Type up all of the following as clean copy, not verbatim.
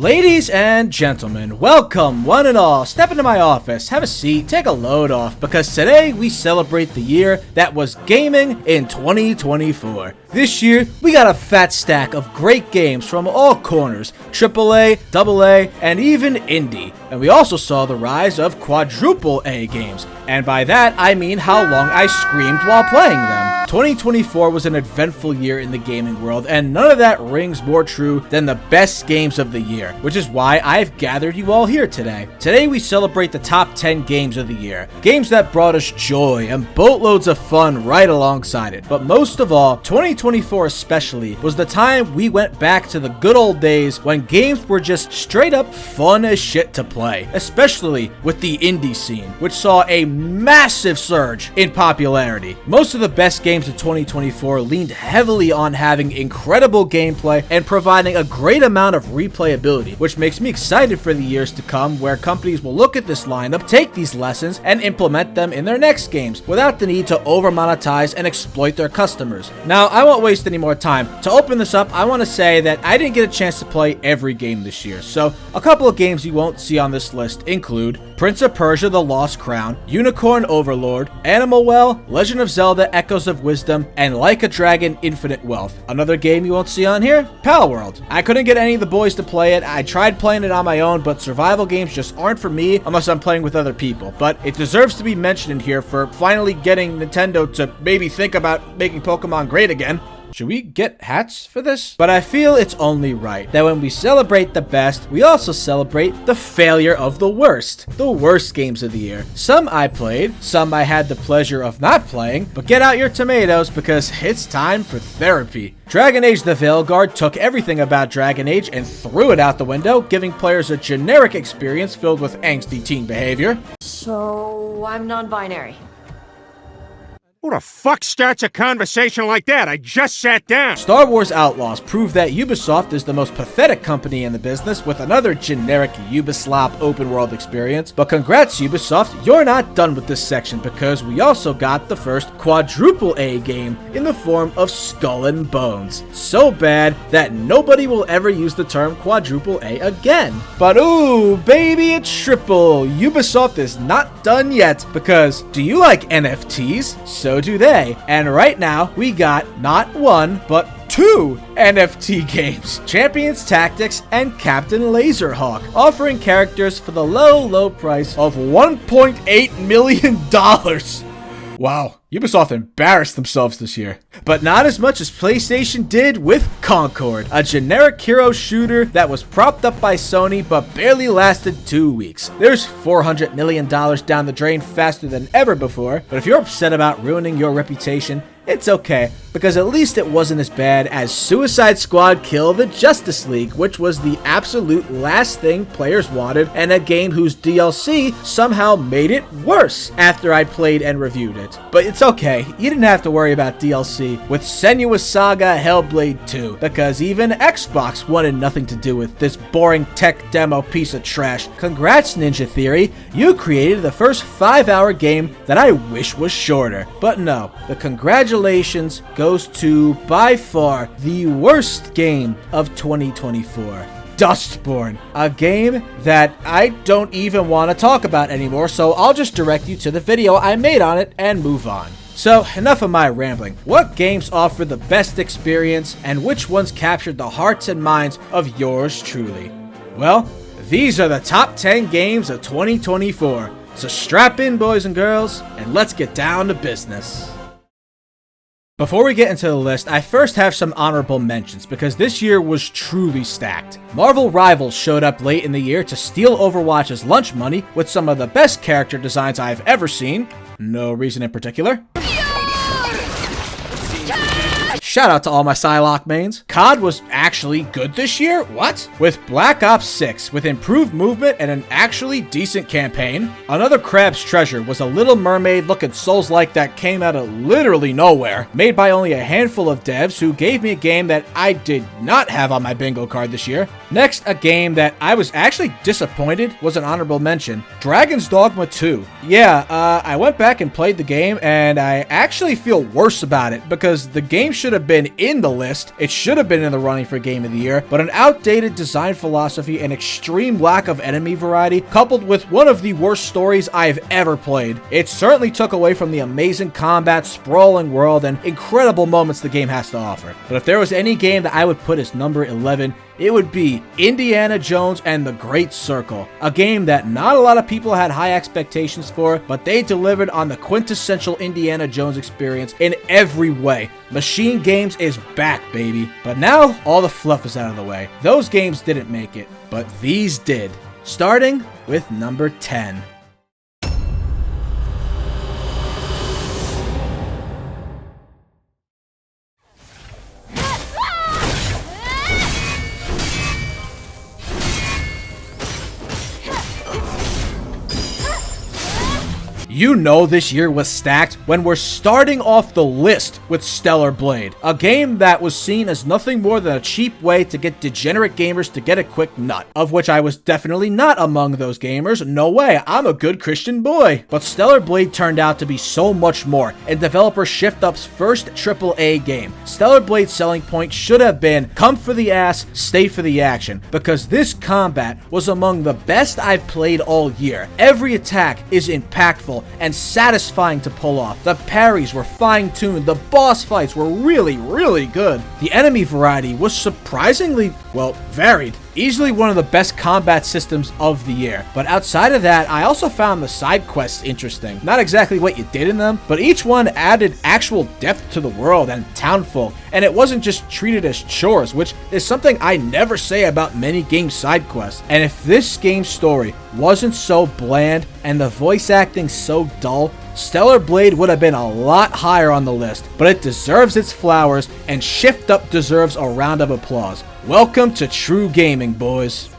Ladies and gentlemen, welcome one and all. Step into my office, have a seat, take a load off, because today we celebrate the year that was gaming in 2024. This year, we got a fat stack of great games from all corners, AAA, AA, and even indie. And we also saw the rise of quadruple A games. And by that, I mean how long I screamed while playing them. 2024 was an eventful year in the gaming world, and none of that rings more true than the best games of the year, which is why I've gathered you all here today. Today we celebrate the top 10 games of the year, games that brought us joy and boatloads of fun right alongside it. But most of all, 2024 especially was the time we went back to the good old days when games were just straight up fun as shit to play, especially with the indie scene, which saw a massive surge in popularity. Most of the best games of 2024 leaned heavily on having incredible gameplay and providing a great amount of replayability, which makes me excited for the years to come where companies will look at this lineup, take these lessons, and implement them in their next games without the need to over-monetize and exploit their customers. Now, I won't waste any more time. To open this up, I want to say that I didn't get a chance to play every game this year, so a couple of games you won't see on this list include Prince of Persia: The Lost Crown, Unicorn Overlord, Animal Well, Legend of Zelda: Echoes of Wisdom, and Like a Dragon: Infinite Wealth. Another game you won't see on here? Palworld. I couldn't get any of the boys to play it. I tried playing it on my own, but survival games just aren't for me unless I'm playing with other people. But it deserves to be mentioned in here for finally getting Nintendo to maybe think about making Pokemon great again. Should we get hats for this? But I feel it's only right that when we celebrate the best, we also celebrate the failure of the worst games of the year. Some I played, some I had the pleasure of not playing, but get out your tomatoes because it's time for therapy. Dragon Age: The Veilguard took everything about Dragon Age and threw it out the window, giving players a generic experience filled with angsty teen behavior. So, I'm non-binary. Who the fuck starts a conversation like that? I just sat down. Star Wars Outlaws proved that Ubisoft is the most pathetic company in the business with another generic Ubislop open world experience. But congrats Ubisoft, you're not done with this section because we also got the first quadruple A game in the form of Skull and Bones. So bad that nobody will ever use the term quadruple A again. But ooh, baby, it's triple. Ubisoft is not done yet because do you like NFTs? So do they. And right now, we got not one, but two NFT games, Champions Tactics and Captain Laserhawk, offering characters for the low price of $1.8 million. Wow, Ubisoft embarrassed themselves this year. But not as much as PlayStation did with Concord, a generic hero shooter that was propped up by Sony but barely lasted 2 weeks. There's $400 million down the drain faster than ever before, but if you're upset about ruining your reputation, it's okay, because at least it wasn't as bad as Suicide Squad Kill the Justice League, which was the absolute last thing players wanted, and a game whose DLC somehow made it worse after I played and reviewed it. But it's okay, you didn't have to worry about DLC with Senua's Saga Hellblade 2, because even Xbox wanted nothing to do with this boring tech demo piece of trash. Congrats Ninja Theory, you created the first 5-hour game that I wish was shorter. But no, the congratulations goes to, by far, the worst game of 2024. Dustborn, a game that I don't even want to talk about anymore, so I'll just direct you to the video I made on it and move on. So, enough of my rambling. What games offer the best experience, and which ones captured the hearts and minds of yours truly? Well, these are the top 10 games of 2024. So strap in, boys and girls, and let's get down to business. Before we get into the list, I first have some honorable mentions because this year was truly stacked. Marvel Rivals showed up late in the year to steal Overwatch's lunch money with some of the best character designs I've ever seen. No reason in particular. Shout out to all my Psylocke mains. COD was actually good this year? What? With Black Ops 6, with improved movement and an actually decent campaign. Another Crab's Treasure was a Little Mermaid looking Souls-like that came out of literally nowhere, made by only a handful of devs who gave me a game that I did not have on my bingo card this year. Next, a game that I was actually disappointed was an honorable mention, Dragon's Dogma 2. Yeah, I went back and played the game and I actually feel worse about it because the game should have have been in the list. It should have been in the running for Game of the Year, but an outdated design philosophy and extreme lack of enemy variety, coupled with one of the worst stories I've ever played, it certainly took away from the amazing combat, sprawling world, and incredible moments the game has to offer. But if there was any game that I would put as number 11, it would be Indiana Jones and the Great Circle, a game that not a lot of people had high expectations for, but they delivered on the quintessential Indiana Jones experience in every way. Machine Games is back, baby. But now, all the fluff is out of the way. Those games didn't make it, but these did. Starting with number 10. You know this year was stacked when we're starting off the list with Stellar Blade, a game that was seen as nothing more than a cheap way to get degenerate gamers to get a quick nut, of which I was definitely not among those gamers. No way, I'm a good Christian boy. But Stellar Blade turned out to be so much more, and developer Shift Up's first AAA game. Stellar Blade's selling point should have been, come for the ass, stay for the action, because this combat was among the best I've played all year. Every attack is impactful and satisfying to pull off. The parries were fine-tuned, the boss fights were really good. The enemy variety was surprisingly, well, varied. Easily one of the best combat systems of the year. But outside of that, I also found the side quests interesting. Not exactly what you did in them, but each one added actual depth to the world and townfolk, and it wasn't just treated as chores, which is something I never say about many game side quests. And if this game's story wasn't so bland and the voice acting so dull, Stellar Blade would have been a lot higher on the list, but it deserves its flowers, and Shift Up deserves a round of applause. Welcome to true gaming, boys.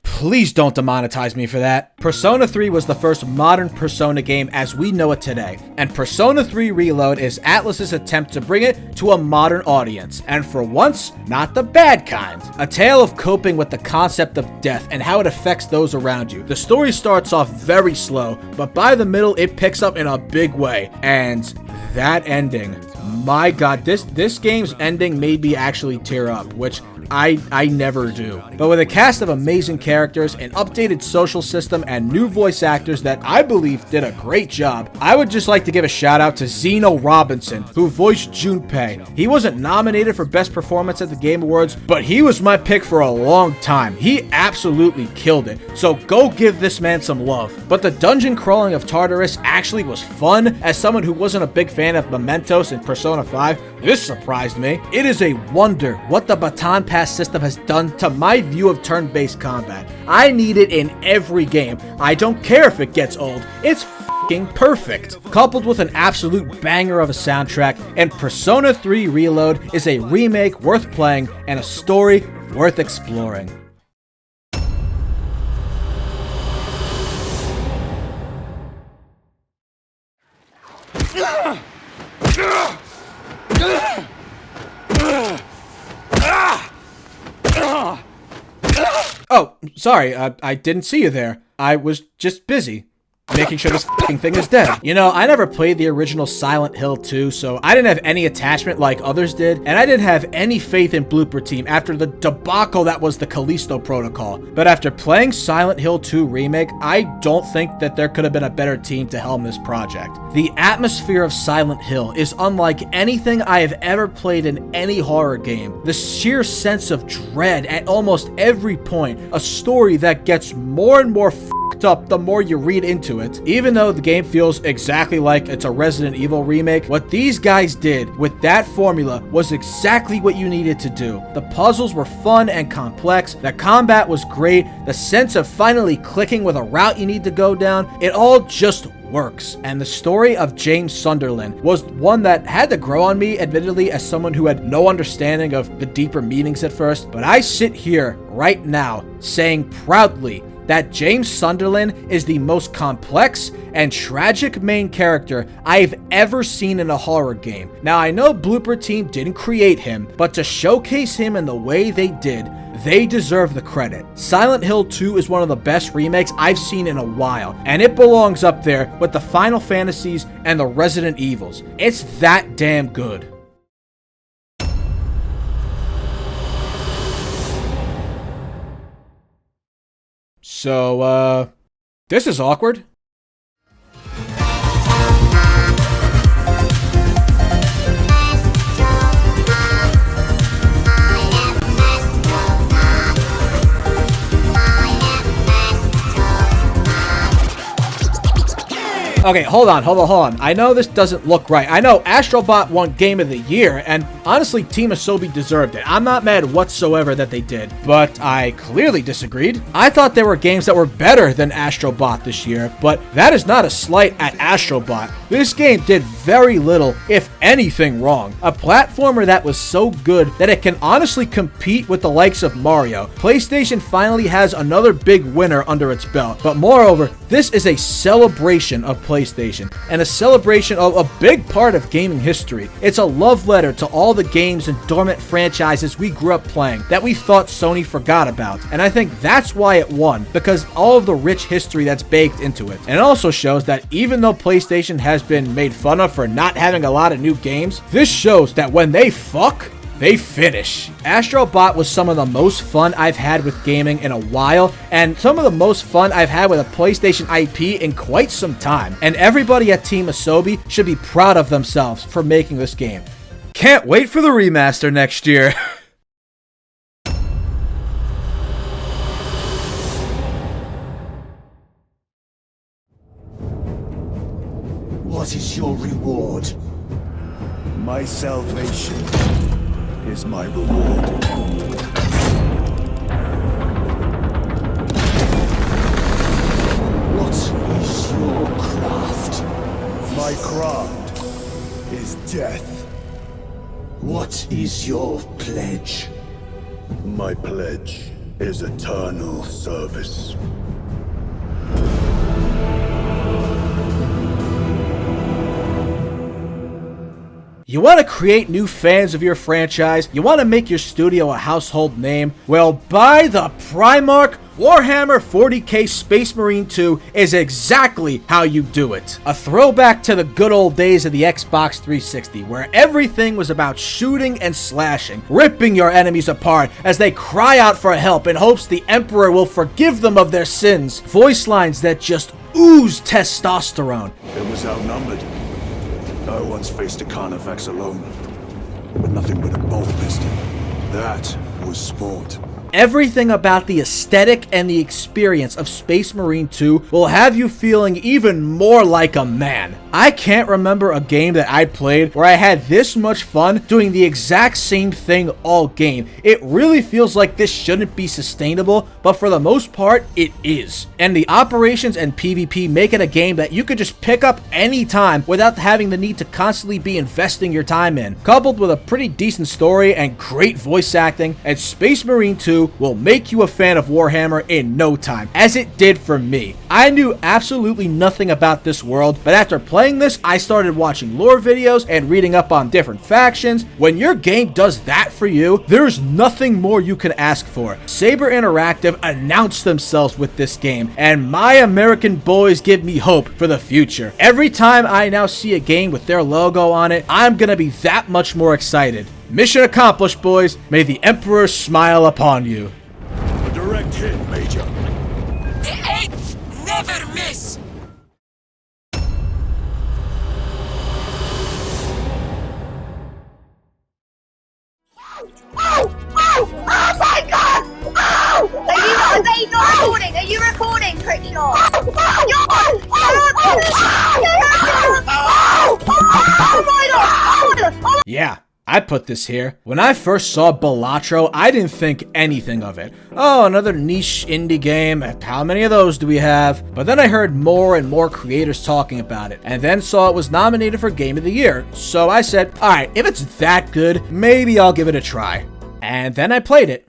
Please don't demonetize me for that. Persona 3 was the first modern Persona game as we know it today, and Persona 3 Reload is Atlus's attempt to bring it to a modern audience, and for once, not the bad kind. A tale of coping with the concept of death and how it affects those around you. The story starts off very slow, but by the middle it picks up in a big way, and that ending, my god, this game's ending made me actually tear up, which I never do. But with a cast of amazing characters, an updated social system, and new voice actors that I believe did a great job, I would just like to give a shout out to Zeno Robinson, who voiced Junpei. He wasn't nominated for Best Performance at the Game Awards, but he was my pick for a long time. He absolutely killed it, so go give this man some love. But the dungeon crawling of Tartarus actually was fun. As someone who wasn't a big fan of Mementos and Persona 5, this surprised me. It is a wonder what the Baton Pass system has done to my view of turn-based combat. I need it in every game. I don't care if it gets old. It's f***ing perfect. Coupled with an absolute banger of a soundtrack, and Persona 3 Reload is a remake worth playing and a story worth exploring. Oh, sorry, I didn't see you there. I was just busy making sure this f***ing thing is dead. You know, I never played the original Silent Hill 2, so I didn't have any attachment like others did, and I didn't have any faith in Blooper Team after the debacle that was the Callisto Protocol. But after playing Silent Hill 2 Remake, I don't think that there could have been a better team to helm this project. The atmosphere of Silent Hill is unlike anything I have ever played in any horror game. The sheer sense of dread at almost every point, a story that gets more and more up the more you read into it. Even though the game feels exactly like it's a Resident Evil remake, what these guys did with that formula was exactly what you needed to do. The puzzles were fun and complex, the combat was great, the sense of finally clicking with a route you need to go down, it all just works. And the story of James Sunderland was one that had to grow on me, admittedly, as someone who had no understanding of the deeper meanings at first, but I sit here right now saying proudly that James Sunderland is the most complex and tragic main character I've ever seen in a horror game. Now, I know Blooper Team didn't create him, but to showcase him in the way they did, they deserve the credit. Silent Hill 2 is one of the best remakes I've seen in a while, and it belongs up there with the Final Fantasies and the Resident Evils. It's that damn good. So, this is awkward. Okay, hold on. I know this doesn't look right. I know Astrobot won Game of the Year, and honestly, Team Asobi deserved it. I'm not mad whatsoever that they did, but I clearly disagreed. I thought there were games that were better than Astrobot this year, but that is not a slight at Astrobot. This game did very little, if anything, wrong. A platformer that was so good that it can honestly compete with the likes of Mario. PlayStation finally has another big winner under its belt, but moreover, this is a celebration of PlayStation, and a celebration of a big part of gaming history. It's a love letter to all the games and dormant franchises we grew up playing that we thought Sony forgot about, and I think that's why it won, because all of the rich history that's baked into it. And it also shows that even though PlayStation has been made fun of for not having a lot of new games, this shows that when they fuck, they finish. Astrobot was some of the most fun I've had with gaming in a while, and some of the most fun I've had with a PlayStation IP in quite some time. And everybody at Team Asobi should be proud of themselves for making this game. Can't wait for the remaster next year. What is your reward? My salvation is my reward. What is your craft? My craft is death. What is your pledge? My pledge is eternal service. You want to create new fans of your franchise? You want to make your studio a household name? Well, by the Primarch, Warhammer 40k Space Marine 2 is exactly how you do it. A throwback to the good old days of the Xbox 360, where everything was about shooting and slashing, ripping your enemies apart as they cry out for help in hopes the Emperor will forgive them of their sins. Voice lines that just ooze testosterone. It was outnumbered. I once faced a Carnifex alone, with nothing but a bow pistol. That was sport. Everything about the aesthetic and the experience of Space Marine 2 will have you feeling even more like a man. I can't remember a game that I played where I had this much fun doing the exact same thing all game. It really feels like this shouldn't be sustainable, but for the most part, it is. And the operations and PvP make it a game that you could just pick up anytime without having the need to constantly be investing your time in. Coupled with a pretty decent story and great voice acting, and Space Marine 2 will make you a fan of Warhammer in no time, as it did for me. I knew absolutely nothing about this world, but after playing this, I started watching lore videos and reading up on different factions. When your game does that for you, there's nothing more you can ask for. Saber Interactive announced themselves with this game, and my American boys give me hope for the future. Every time I now see a game with their logo on it, I'm gonna be that much more excited. Mission accomplished, boys. May the Emperor smile upon you. A direct hit, Major. The Eighth never miss! Oh my god! Oh! Are you not recording? Are you recording, Crickshaw? Yeah, I put this here. When I first saw Balatro, I didn't think anything of it. Oh, another niche indie game. How many of those do we have? But then I heard more and more creators talking about it, and then saw it was nominated for Game of the Year. So I said, alright, if it's that good, maybe I'll give it a try. And then I played it.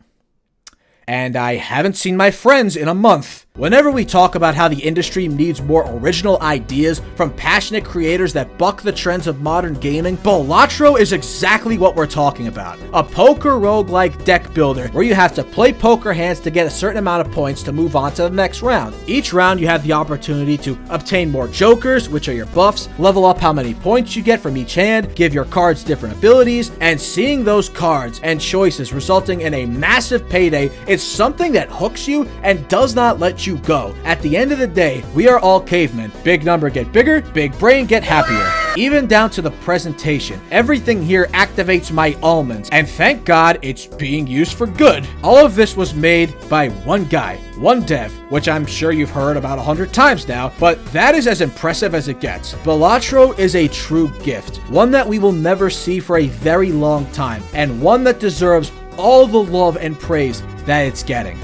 And I haven't seen my friends in a month. Whenever we talk about how the industry needs more original ideas from passionate creators that buck the trends of modern gaming, Balatro is exactly what we're talking about. A poker roguelike deck builder where you have to play poker hands to get a certain amount of points to move on to the next round. Each round you have the opportunity to obtain more jokers, which are your buffs, level up how many points you get from each hand, give your cards different abilities, and seeing those cards and choices resulting in a massive payday is something that hooks you and does not let you go. At the end of the day, we are all cavemen. Big number get bigger, big brain get happier. Even down to the presentation. Everything here activates my almonds, and thank God it's being used for good. All of this was made by one guy, one dev, which I'm sure you've heard about 100 times now, but that is as impressive as it gets. Balatro is a true gift, one that we will never see for a very long time, and one that deserves all the love and praise that it's getting.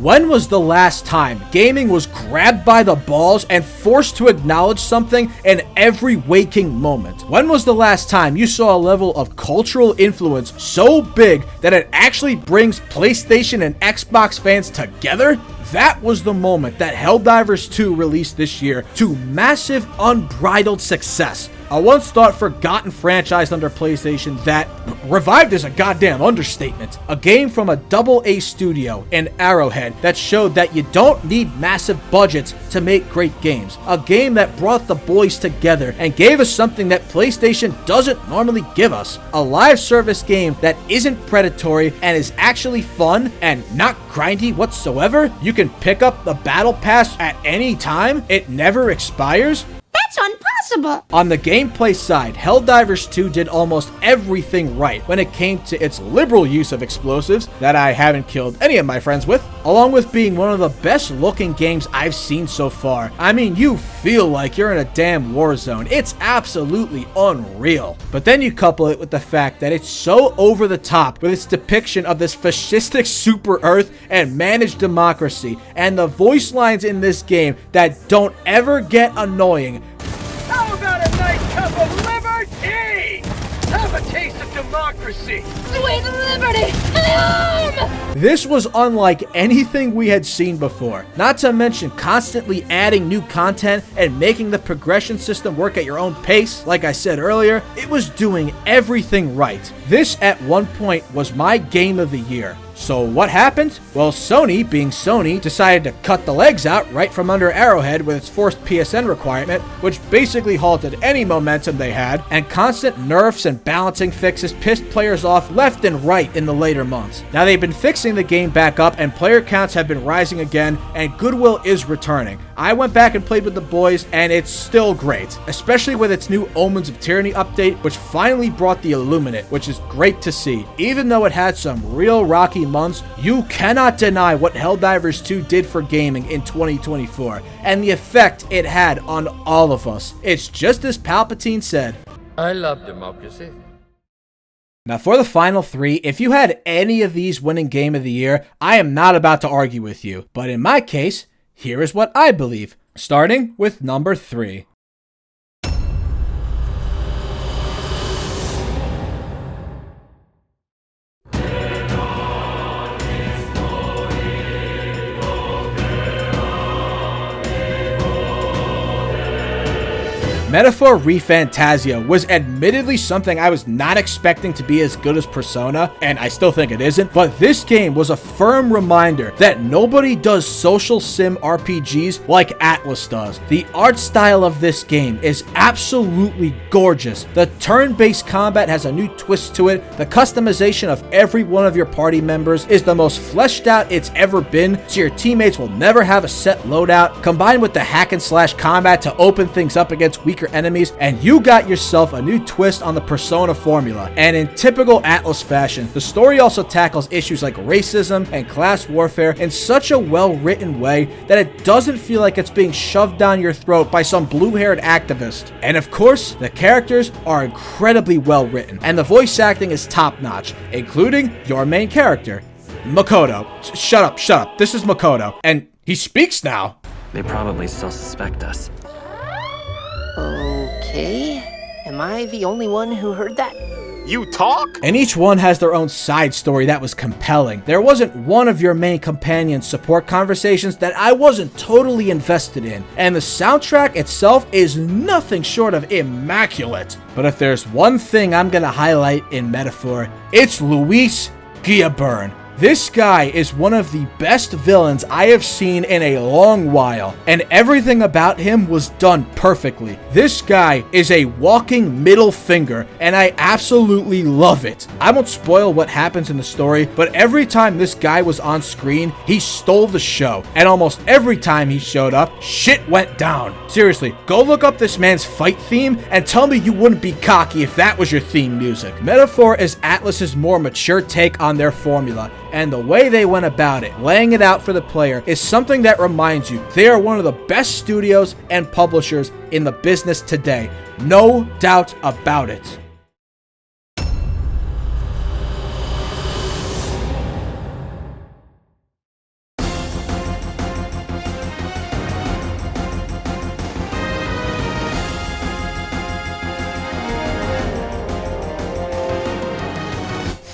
When was the last time gaming was grabbed by the balls and forced to acknowledge something in every waking moment? When was the last time you saw a level of cultural influence so big that it actually brings PlayStation and Xbox fans together? That was the moment that Helldivers 2 released this year to massive, unbridled success. A once thought forgotten franchise under PlayStation that revived is a goddamn understatement. A game from a AA studio in Arrowhead that showed that you don't need massive budgets to make great games. A game that brought the boys together and gave us something that PlayStation doesn't normally give us. A live service game that isn't predatory and is actually fun and not grindy whatsoever. You can pick up the battle pass at any time. It never expires. That's impossible! On the gameplay side, Helldivers 2 did almost everything right when it came to its liberal use of explosives that I haven't killed any of my friends with, along with being one of the best looking games I've seen so far. I mean, you feel like you're in a damn war zone. It's absolutely unreal. But then you couple it with the fact that it's so over the top with its depiction of this fascistic super Earth and managed democracy, and the voice lines in this game that don't ever get annoying. How about a nice cup of liberty? Have a taste of democracy. Sweet liberty! This was unlike anything we had seen before. Not to mention constantly adding new content and making the progression system work at your own pace. Like I said earlier, it was doing everything right. This at one point was my game of the year. So what happened? Well, Sony, being Sony, decided to cut the legs out right from under Arrowhead with its forced PSN requirement, which basically halted any momentum they had, and constant nerfs and balancing fixes pissed players off left and right in the later months. Now they've been fixing the game back up and player counts have been rising again and goodwill is returning. I went back and played with the boys and it's still great, especially with its new Omens of Tyranny update, which finally brought the Illuminate, which is great to see. Even though it had some real rocky months, you cannot deny what Helldivers 2 did for gaming in 2024 and the effect it had on all of us. It's just as Palpatine said. I love democracy. Now for the final three, if you had any of these winning Game of the Year, I am not about to argue with you. But in my case, here is what I believe. Starting with number 3. Metaphor ReFantazio was admittedly something I was not expecting to be as good as Persona, and I still think it isn't, but this game was a firm reminder that nobody does social sim RPGs like Atlas does. The art style of this game is absolutely gorgeous. The turn-based combat has a new twist to it. The customization of every one of your party members is the most fleshed out it's ever been, so your teammates will never have a set loadout. Combined with the hack and slash combat to open things up against weaker take your enemies, and you got yourself a new twist on the Persona formula. And in typical Atlus fashion, the story also tackles issues like racism and class warfare in such a well-written way that it doesn't feel like it's being shoved down your throat by some blue-haired activist. And of course, the characters are incredibly well written, and the voice acting is top-notch, including your main character, Makoto. Shut up, this is Makoto, and he speaks now. They probably still suspect us. Okay, am I the only one who heard that? You talk? And each one has their own side story that was compelling. There wasn't one of your main companion's support conversations that I wasn't totally invested in, and the soundtrack itself is nothing short of immaculate. But if there's one thing I'm gonna highlight in Metaphor, it's Luis Guillaburn. This guy is one of the best villains I have seen in a long while, and everything about him was done perfectly. This guy is a walking middle finger, and I absolutely love it. I won't spoil what happens in the story, but every time this guy was on screen, he stole the show, and almost every time he showed up, shit went down. Seriously, go look up this man's fight theme and tell me you wouldn't be cocky if that was your theme music. Metaphor is Atlus's more mature take on their formula, and the way they went about it, laying it out for the player, is something that reminds you they are one of the best studios and publishers in the business today. No doubt about it.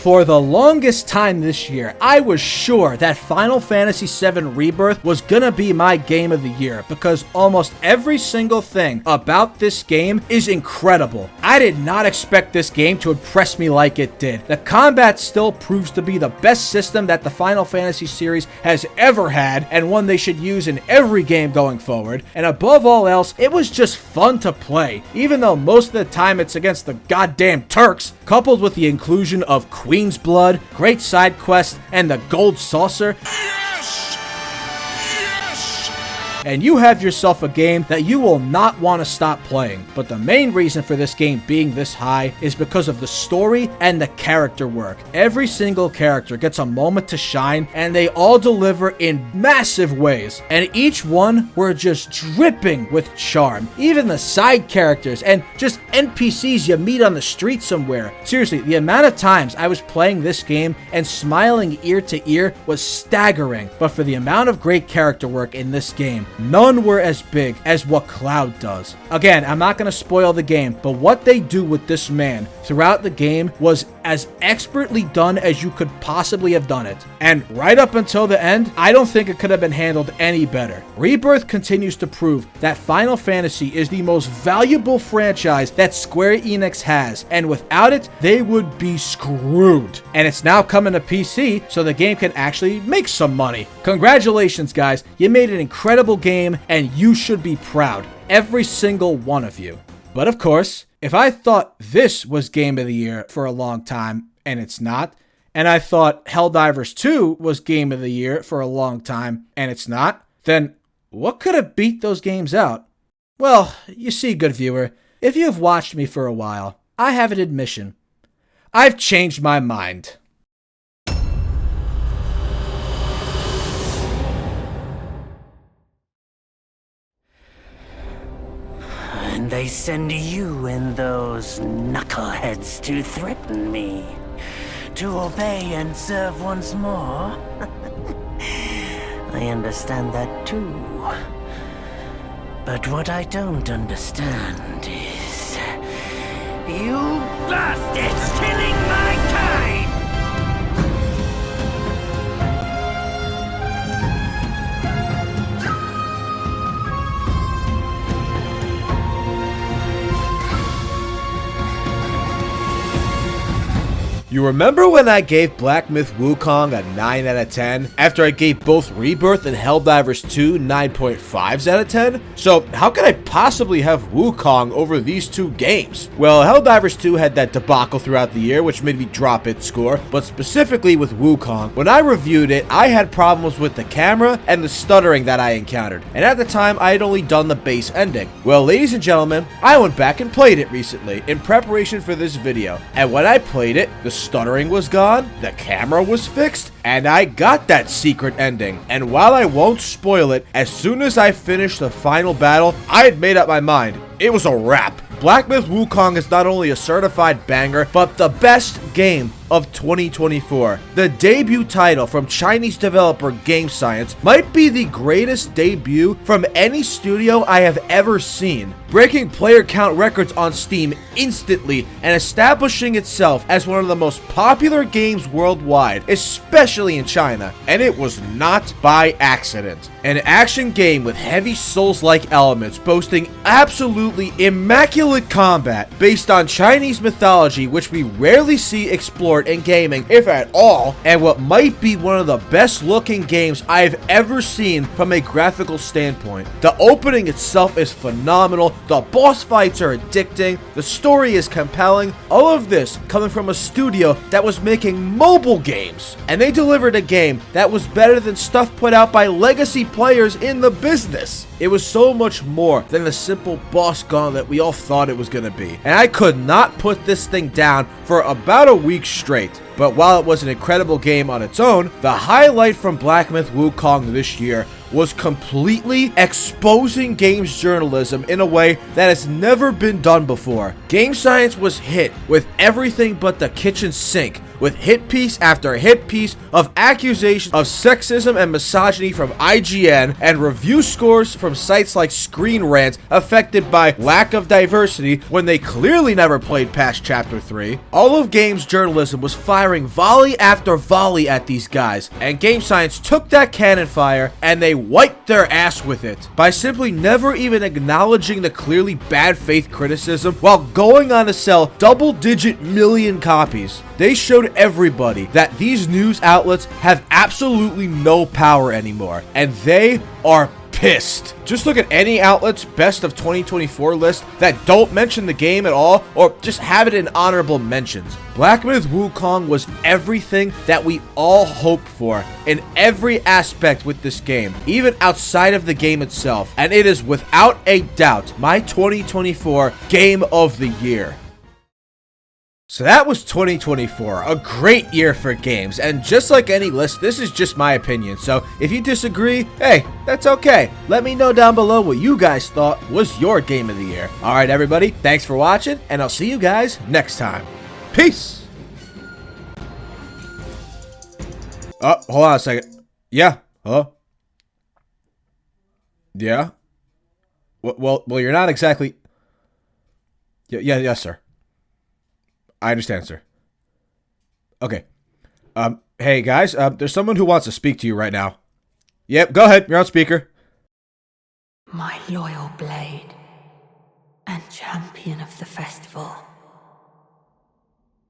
For the longest time this year, I was sure that Final Fantasy VII Rebirth was gonna be my game of the year because almost every single thing about this game is incredible. I did not expect this game to impress me like it did. The combat still proves to be the best system that the Final Fantasy series has ever had, and one they should use in every game going forward. And above all else, it was just fun to play, even though most of the time it's against the goddamn Turks, coupled with the inclusion of Queen's Blood, great side quests, and the Gold Saucer. And you have yourself a game that you will not want to stop playing. But the main reason for this game being this high is because of the story and the character work. Every single character gets a moment to shine, and they all deliver in massive ways. And each one were just dripping with charm. Even the side characters and just NPCs you meet on the street somewhere. Seriously, the amount of times I was playing this game and smiling ear to ear was staggering. But for the amount of great character work in this game, none were as big as what Cloud does. Again, I'm not going to spoil the game, but what they do with this man throughout the game was as expertly done as you could possibly have done it. And right up until the end, I don't think it could have been handled any better. Rebirth continues to prove that Final Fantasy is the most valuable franchise that Square Enix has, and without it, they would be screwed. And it's now coming to PC, so the game can actually make some money. Congratulations, guys. You made an incredible game, and you should be proud. Every single one of you. But of course, if I thought this was Game of the Year for a long time, and it's not, and I thought Helldivers 2 was Game of the Year for a long time, and it's not, then what could have beat those games out? Well, you see, good viewer, if you have watched me for a while, I have an admission. I've changed my mind. And they send you and those knuckleheads to threaten me. To obey and serve once more? I understand that too. But what I don't understand is... you bastards killing my kind! You remember when I gave Black Myth Wukong a 9 out of 10 after I gave both Rebirth and Helldivers 2 9.5s out of 10? So how could I possibly have Wukong over these two games? Well, Helldivers 2 had that debacle throughout the year which made me drop its score, but specifically with Wukong, when I reviewed it, I had problems with the camera and the stuttering that I encountered, and at the time I had only done the base ending. Well, ladies and gentlemen, I went back and played it recently in preparation for this video, and when I played it, the stuttering was gone, the camera was fixed, and I got that secret ending. And while I won't spoil it, as soon as I finished the final battle, I had made up my mind. It was a wrap. Black Myth Wukong is not only a certified banger, but the best game of 2024. The debut title from Chinese developer Game Science might be the greatest debut from any studio I have ever seen, breaking player count records on Steam instantly and establishing itself as one of the most popular games worldwide, especially in China. And it was not by accident. An action game with heavy Souls-like elements, boasting absolutely immaculate combat based on Chinese mythology, which we rarely see explored in gaming, if at all, and what might be one of the best looking games I've ever seen from a graphical standpoint. The opening itself is phenomenal, the boss fights are addicting, the story is compelling, all of this coming from a studio that was making mobile games, and they delivered a game that was better than stuff put out by legacy players in the business. It was so much more than the simple boss gauntlet we all thought it was going to be, and I could not put this thing down for about a week straight. But while it was an incredible game on its own, the highlight from Black Myth Wukong this year was completely exposing games journalism in a way that has never been done before. Game Science was hit with everything but the kitchen sink, with hit piece after hit piece of accusations of sexism and misogyny from IGN and review scores from sites like Screen Rant affected by lack of diversity when they clearly never played past Chapter 3. All of games journalism was firing volley after volley at these guys, and Game Science took that cannon fire and they wiped their ass with it by simply never even acknowledging the clearly bad faith criticism while going on to sell double-digit million copies. They showed everybody that these news outlets have absolutely no power anymore, and they are pissed. Just look at any outlet's best of 2024 list that don't mention the game at all, or just have it in honorable mentions. Black Myth Wukong was everything that we all hoped for in every aspect with this game, even outside of the game itself, and it is without a doubt my 2024 Game of the Year. So that was 2024, a great year for games, and just like any list, this is just my opinion, so if you disagree, hey, that's okay. Let me know down below what you guys thought was your game of the year. Alright everybody, thanks for watching, and I'll see you guys next time. Peace! Oh, hold on a second. Yeah, hello? Yeah? Well, you're not exactly... Yes, sir. I understand, sir. Okay. Hey, guys, there's someone who wants to speak to you right now. Yep, go ahead. You're on speaker. My loyal blade and champion of the festival.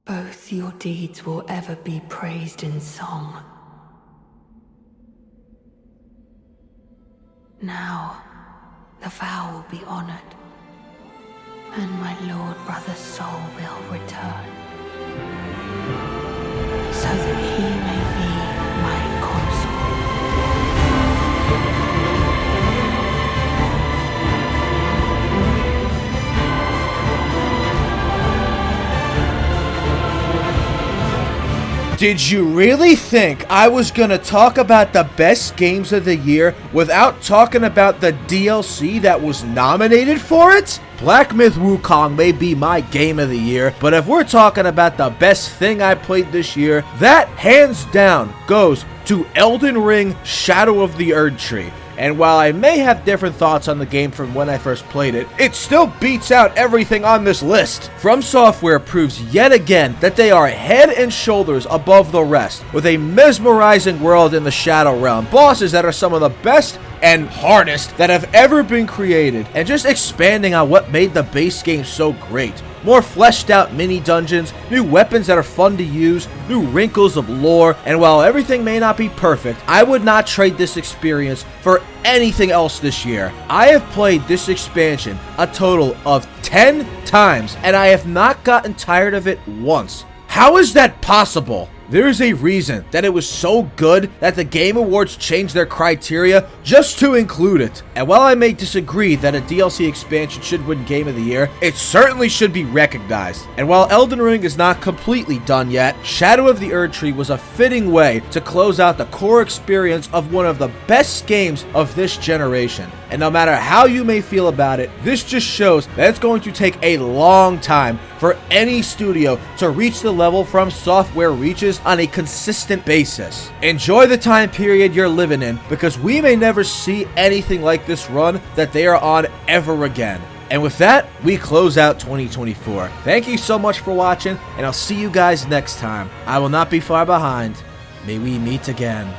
Both your deeds will ever be praised in song. Now, the vow will be honored. And my lord brother's soul will return, so that he may be my consort. Did you really think I was gonna talk about the best games of the year without talking about the DLC that was nominated for it? Black Myth Wukong may be my game of the year, but if we're talking about the best thing I played this year, that hands down goes to Elden Ring Shadow of the Erdtree. And while I may have different thoughts on the game from when I first played it, it still beats out everything on this list. From Software proves yet again that they are head and shoulders above the rest, with a mesmerizing world in the Shadow Realm, bosses that are some of the best and hardest that have ever been created, and just expanding on what made the base game so great. more fleshed out mini dungeons, new weapons that are fun to use, new wrinkles of lore, and while everything may not be perfect, I would not trade this experience for anything else this year. I have played this expansion a total of 10 times, and I have not gotten tired of it once. How is that possible? There is a reason that it was so good that the Game Awards changed their criteria just to include it. And while I may disagree that a DLC expansion should win Game of the Year, it certainly should be recognized. And while Elden Ring is not completely done yet, Shadow of the Erdtree was a fitting way to close out the core experience of one of the best games of this generation. And no matter how you may feel about it, this just shows that it's going to take a long time for any studio to reach the level From Software reaches on a consistent basis. Enjoy the time period you're living in, because we may never see anything like this run that they are on ever again. And with that, we close out 2024. Thank you so much for watching, and I'll see you guys next time. I will not be far behind. May we meet again.